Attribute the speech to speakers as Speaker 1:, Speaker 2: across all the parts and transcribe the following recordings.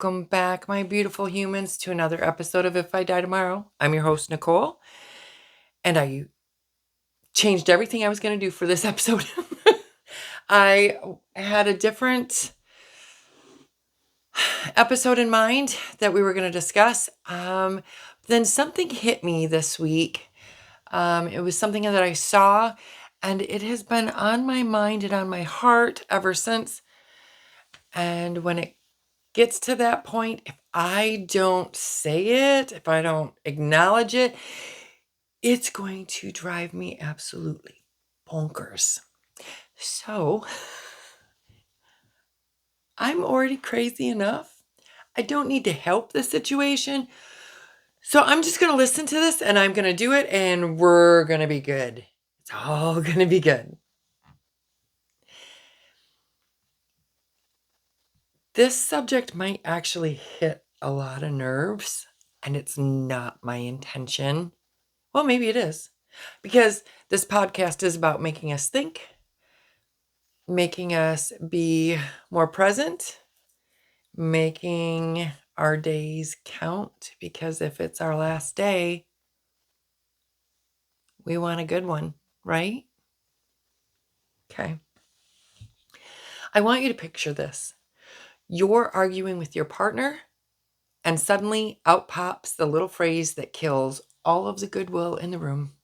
Speaker 1: Welcome back, my beautiful humans, to another episode of If I Die Tomorrow. I'm your host, Nicole, and I changed everything I was going to do for this episode. I had a different episode in mind that we were going to discuss. Then something hit me this week. It was something that I saw, and it has been on my mind and on my heart ever since. And when it gets to that point, if I don't say it, if I don't acknowledge it, it's going to drive me absolutely bonkers. So, I'm already crazy enough. I don't need to help the situation. So, I'm just going to listen to this and I'm going to do it and we're going to be good. It's all going to be good. This subject might actually hit a lot of nerves, and it's not my intention. Well, maybe it is, because this podcast is about making us think, making us be more present, making our days count, because if it's our last day, we want a good one, right? Okay. I want you to picture this. You're arguing with your partner, and suddenly out pops the little phrase that kills all of the goodwill in the room.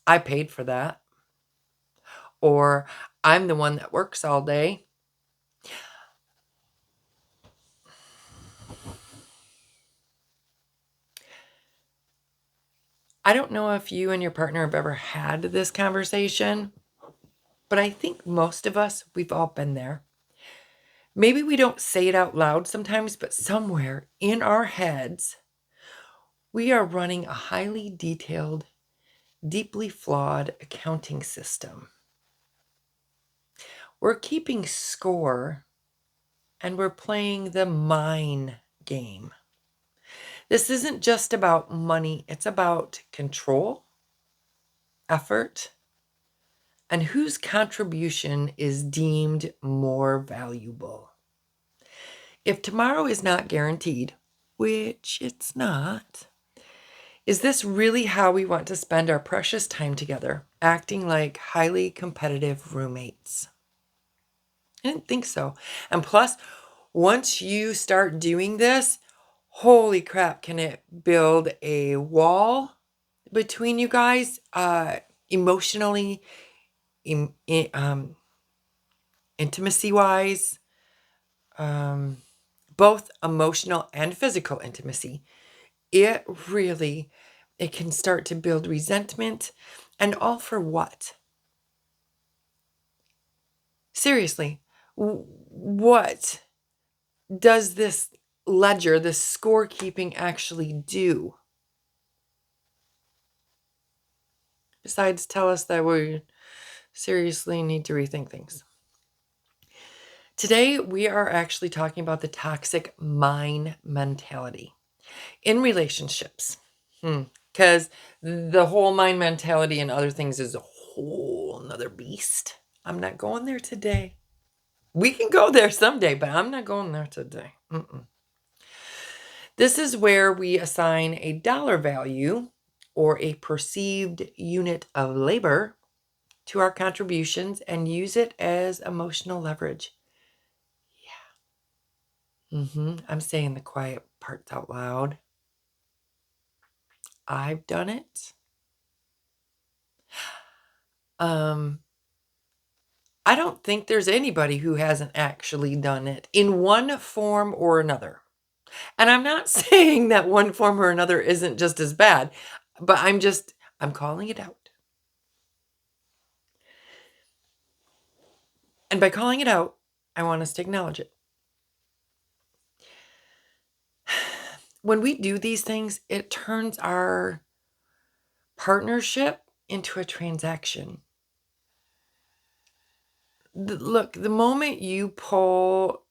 Speaker 1: I paid for that. Or I'm the one that works all day. I don't know if you and your partner have ever had this conversation, but I think most of us, we've all been there. Maybe we don't say it out loud sometimes, but somewhere in our heads, we are running a highly detailed, deeply flawed accounting system. We're keeping score and we're playing the mine game. This isn't just about money, it's about control, effort, and whose contribution is deemed more valuable. If tomorrow is not guaranteed, which it's not, is this really how we want to spend our precious time together, acting like highly competitive roommates? I didn't think so. And plus, once you start doing this, holy crap, can it build a wall between you guys, emotionally, intimacy wise, both emotional and physical intimacy. It can start to build resentment, and all for what? Seriously, what does this ledger, this scorekeeping actually do? Besides tell us that we seriously need to rethink things. Today, we are actually talking about the toxic mine mentality in relationships. Because the whole mine mentality and other things is a whole nother beast. I'm not going there today. We can go there someday, but I'm not going there today. This is where we assign a dollar value or a perceived unit of labor to our contributions and use it as emotional leverage. Yeah. I'm saying the quiet parts out loud. I've done it. I don't think there's anybody who hasn't actually done it in one form or another. And I'm not saying that one form or another isn't just as bad, but I'm calling it out. And by calling it out, I want us to acknowledge it. When we do these things, it turns our partnership into a transaction. Look, the moment you pull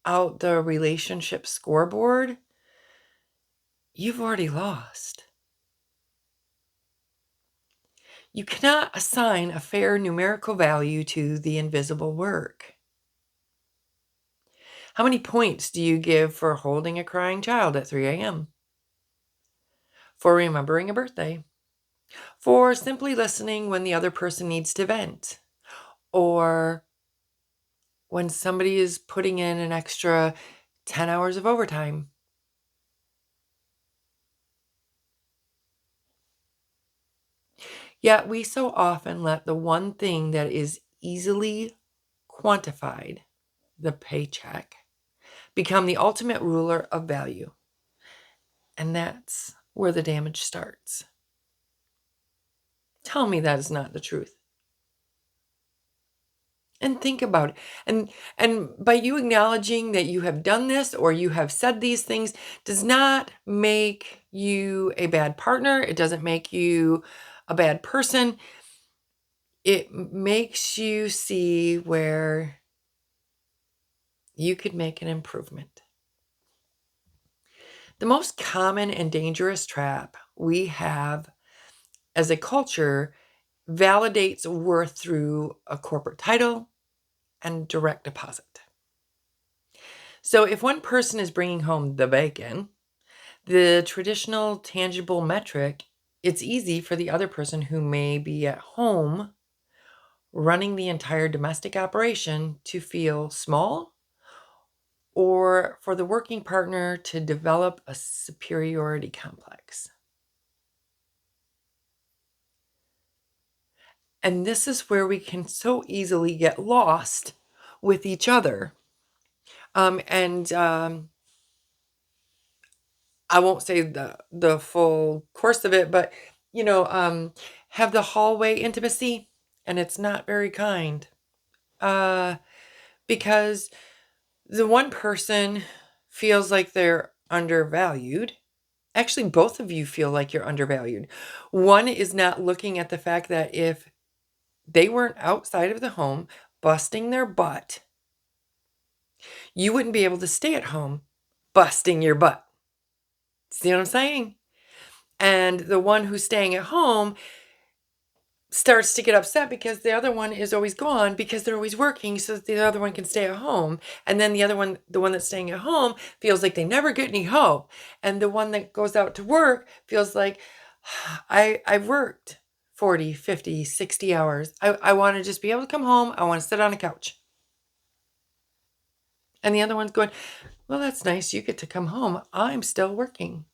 Speaker 1: out the relationship scoreboard, you've already lost. You cannot assign a fair numerical value to the invisible work. How many points do you give for holding a crying child at 3 a.m.? For remembering a birthday? For simply listening when the other person needs to vent? Or when somebody is putting in an extra 10 hours of overtime? Yet we so often let the one thing that is easily quantified, the paycheck, become the ultimate ruler of value. And that's where the damage starts. Tell me that is not the truth. And think about it. And by you acknowledging that you have done this or you have said these things does not make you a bad partner. It doesn't make you a bad person. It makes you see where you could make an improvement. The most common and dangerous trap we have as a culture validates worth through a corporate title and direct deposit. So if one person is bringing home the bacon, the traditional tangible metric, it's easy for the other person who may be at home running the entire domestic operation to feel small, or for the working partner to develop a superiority complex. And this is where we can so easily get lost with each other. And I won't say the full course of it, but have the hallway intimacy, and it's not very kind. Because the one person feels like they're undervalued. Actually, both of you feel like you're undervalued. One is not looking at the fact that if they weren't outside of the home busting their butt, you wouldn't be able to stay at home busting your butt. See what I'm saying? And the one who's staying at home starts to get upset because the other one is always gone because they're always working so that the other one can stay at home. And then the one that's staying at home, feels like they never get any help. And the one that goes out to work feels like, I've worked 40, 50, 60 hours. I want to just be able to come home. I want to sit on a couch. And the other one's going, well, that's nice. You get to come home. I'm still working.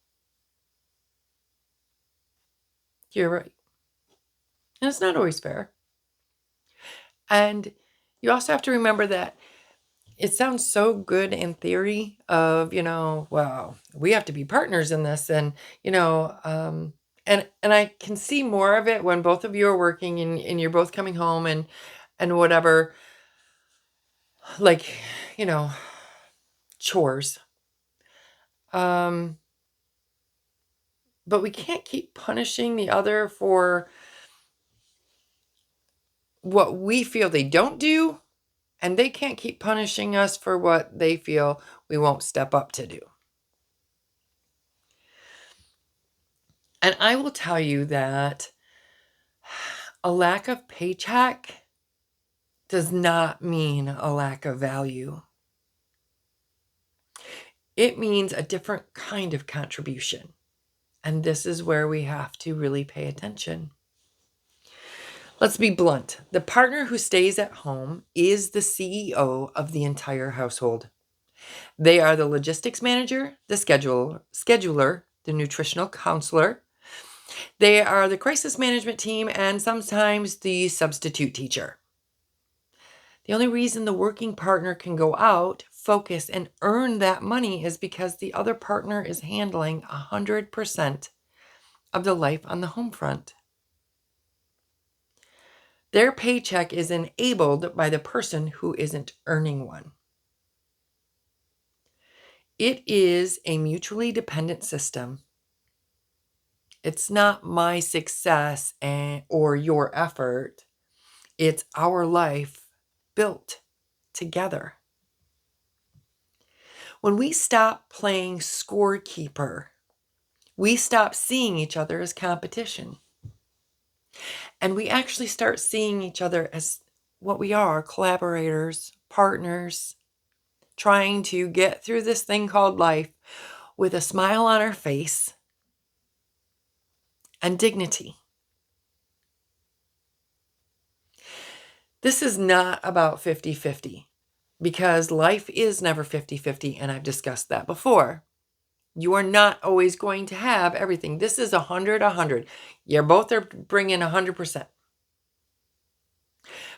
Speaker 1: You're right. And it's not always fair. And you also have to remember that it sounds so good in theory of, well, we have to be partners in this. And, and I can see more of it when both of you are working and you're both coming home and whatever, like, chores. But we can't keep punishing the other for what we feel they don't do, and they can't keep punishing us for what they feel we won't step up to do. And I will tell you that a lack of paycheck does not mean a lack of value. It means a different kind of contribution. And this is where we have to really pay attention. Let's be blunt. The partner who stays at home is the CEO of the entire household. They are the logistics manager, the scheduler, the nutritional counselor. They are the crisis management team and sometimes the substitute teacher. The only reason the working partner can go out, focus, and earn that money is because the other partner is handling 100% of the life on the home front. Their paycheck is enabled by the person who isn't earning one. It is a mutually dependent system. It's not my success or your effort. It's our life built together. When we stop playing scorekeeper, we stop seeing each other as competition. And we actually start seeing each other as what we are, collaborators, partners, trying to get through this thing called life with a smile on our face and dignity. This is not about 50-50 because life is never 50-50, and I've discussed that before. You are not always going to have everything. This is 100-100. You both are bringing 100%.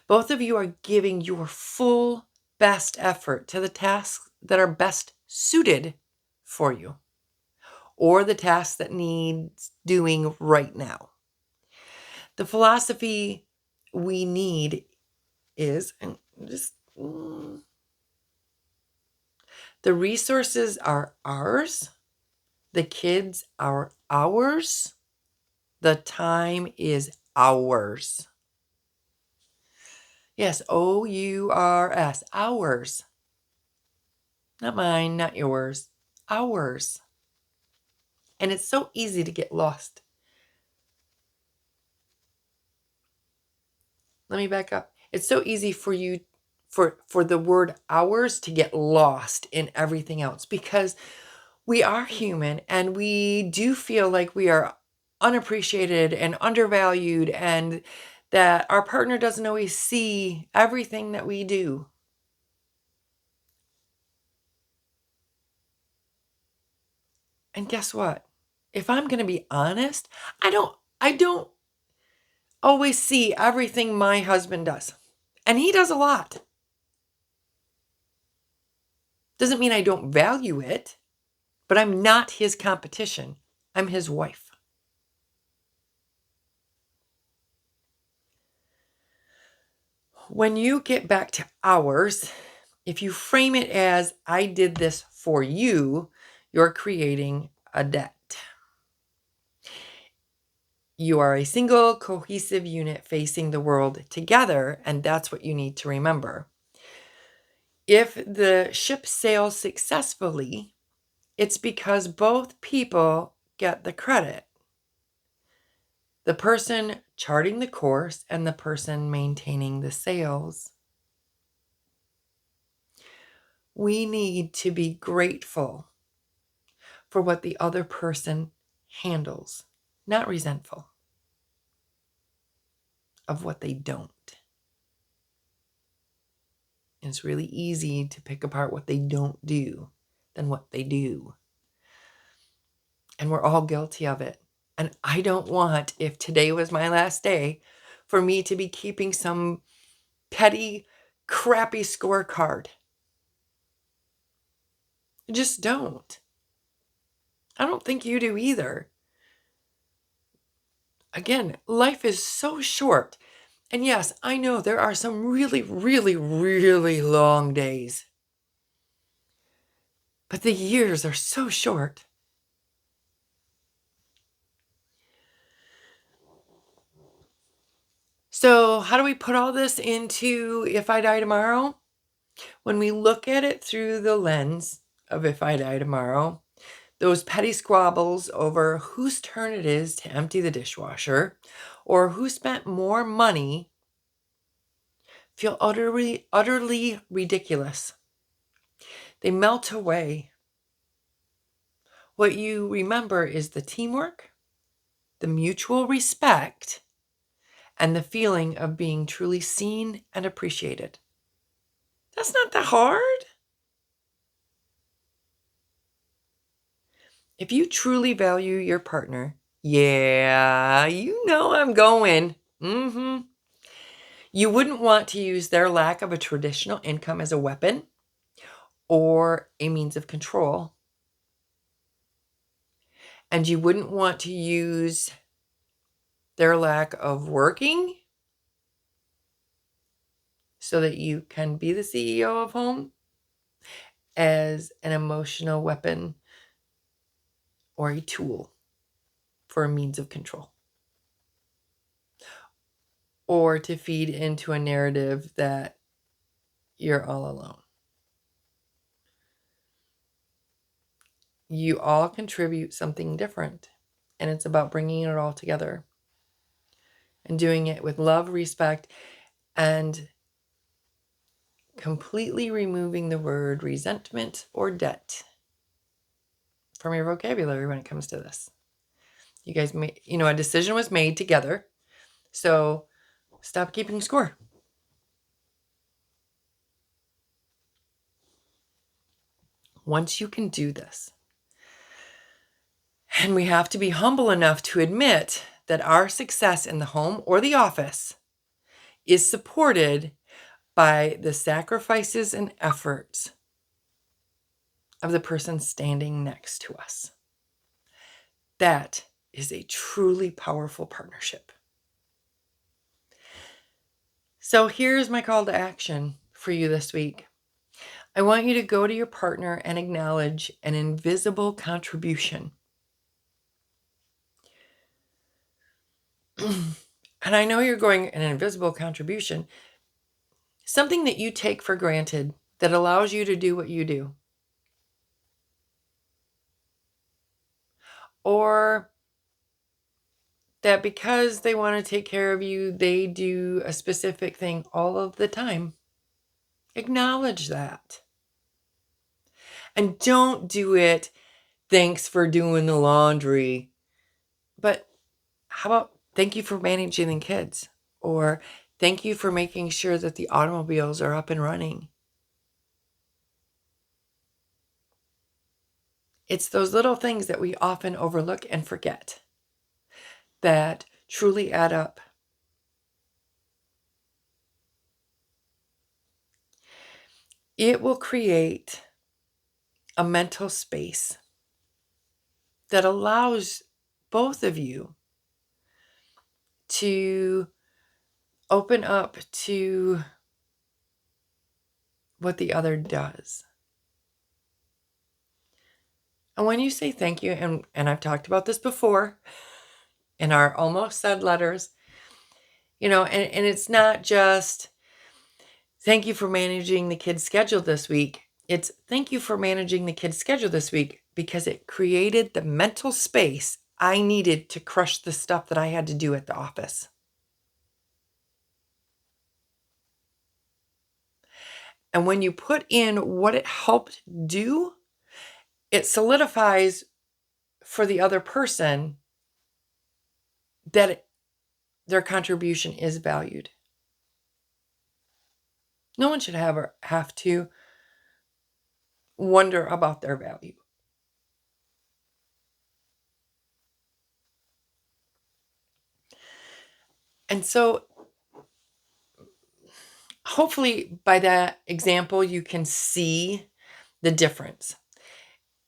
Speaker 1: Both of you are giving your full best effort to the tasks that are best suited for you or the tasks that needs doing right now. The philosophy we need is, and just the resources are ours, the kids are ours, the time is ours. Yes, OURS, ours. Not mine, not yours, ours. And it's so easy to get lost. Let me back up. It's so easy for you, for the word ours to get lost in everything else because we are human and we do feel like we are unappreciated and undervalued and that our partner doesn't always see everything that we do. And guess what? If I'm going to be honest, I don't always see everything my husband does. And he does a lot. Doesn't mean I don't value it, but I'm not his competition. I'm his wife. When you get back to ours, if you frame it as I did this for you, you're creating a debt. You are a single, cohesive unit facing the world together, and that's what you need to remember. If the ship sails successfully, it's because both people get the credit. The person charting the course and the person maintaining the sails. We need to be grateful for what the other person handles, not resentful of what they don't. It's really easy to pick apart what they don't do than what they do. And we're all guilty of it. And I don't want, if today was my last day, for me to be keeping some petty, crappy scorecard. I just don't. I don't think you do either. Again, life is so short. And yes, I know there are some really, really, really long days. But the years are so short. So how do we put all this into If I Die Tomorrow? When we look at it through the lens of If I Die Tomorrow, those petty squabbles over whose turn it is to empty the dishwasher or who spent more money feel utterly ridiculous. They melt away. What you remember is the teamwork, the mutual respect, and the feeling of being truly seen and appreciated. That's not that hard. If you truly value your partner, yeah, you know I'm going. You wouldn't want to use their lack of a traditional income as a weapon or a means of control. And you wouldn't want to use their lack of working so that you can be the CEO of home as an emotional weapon or a tool for a means of control. Or to feed into a narrative that you're all alone. You all contribute something different, and it's about bringing it all together and doing it with love, respect, and completely removing the word resentment or debt from your vocabulary when it comes to this. You guys made, a decision was made together. So stop keeping score. Once you can do this, and we have to be humble enough to admit that our success in the home or the office is supported by the sacrifices and efforts of the person standing next to us. That is a truly powerful partnership. So here's my call to action for you this week. I want you to go to your partner and acknowledge an invisible contribution. And I know you're going, an invisible contribution, something that you take for granted that allows you to do what you do. Or that because they want to take care of you, they do a specific thing all of the time. Acknowledge that. And don't do it, thanks for doing the laundry. But how about thank you for managing the kids? Or thank you for making sure that the automobiles are up and running. It's those little things that we often overlook and forget that truly add up. It will create a mental space that allows both of you to open up to what the other does. And when you say thank you, and I've talked about this before in our almost said letters, and it's not just thank you for managing the kids' schedule this week. It's thank you for managing the kids' schedule this week because it created the mental space I needed to crush the stuff that I had to do at the office. And when you put in what it helped do, it solidifies for the other person that their contribution is valued. No one should have to wonder about their value. And so hopefully by that example, you can see the difference.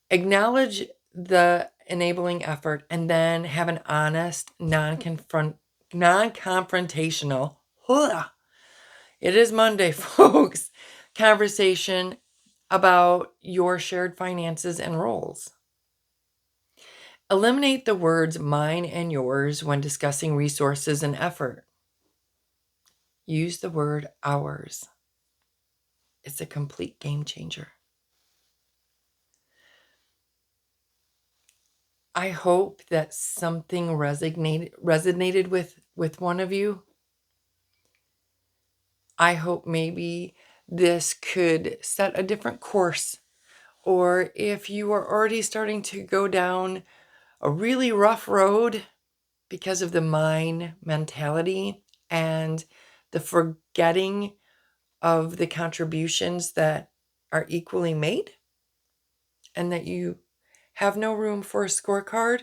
Speaker 1: Acknowledge the enabling effort and then have an honest, non-confrontational, it is Monday, folks, conversation about your shared finances and roles. Eliminate the words mine and yours when discussing resources and effort. Use the word ours. It's a complete game changer. I hope that something resonated with one of you. I hope maybe this could set a different course. Or if you are already starting to go down a really rough road because of the mine mentality and the forgetting of the contributions that are equally made, and that you have no room for a scorecard,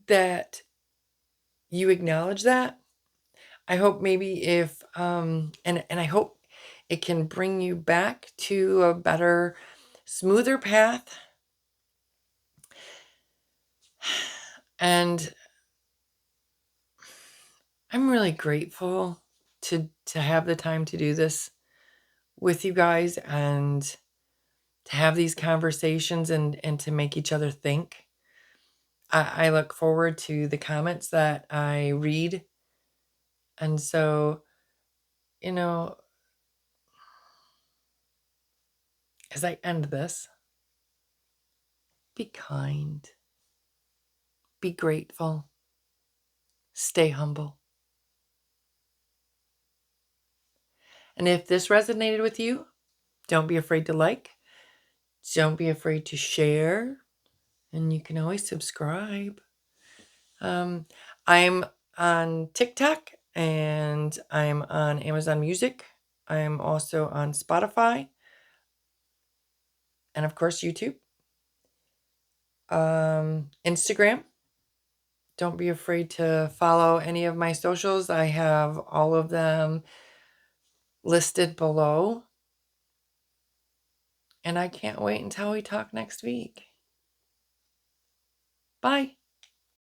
Speaker 1: that you acknowledge that. I hope maybe if, and I hope it can bring you back to a better, smoother path. And I'm really grateful to have the time to do this with you guys and to have these conversations and to make each other think. I look forward to the comments that I read. And so, as I end this, be kind, be grateful, stay humble. And if this resonated with you, don't be afraid to like. Don't be afraid to share. And you can always subscribe. I'm on TikTok and I'm on Amazon Music. I'm also on Spotify and, of course, YouTube. Instagram. Don't be afraid to follow any of my socials. I have all of them listed below. And I can't wait until we talk next week. Bye.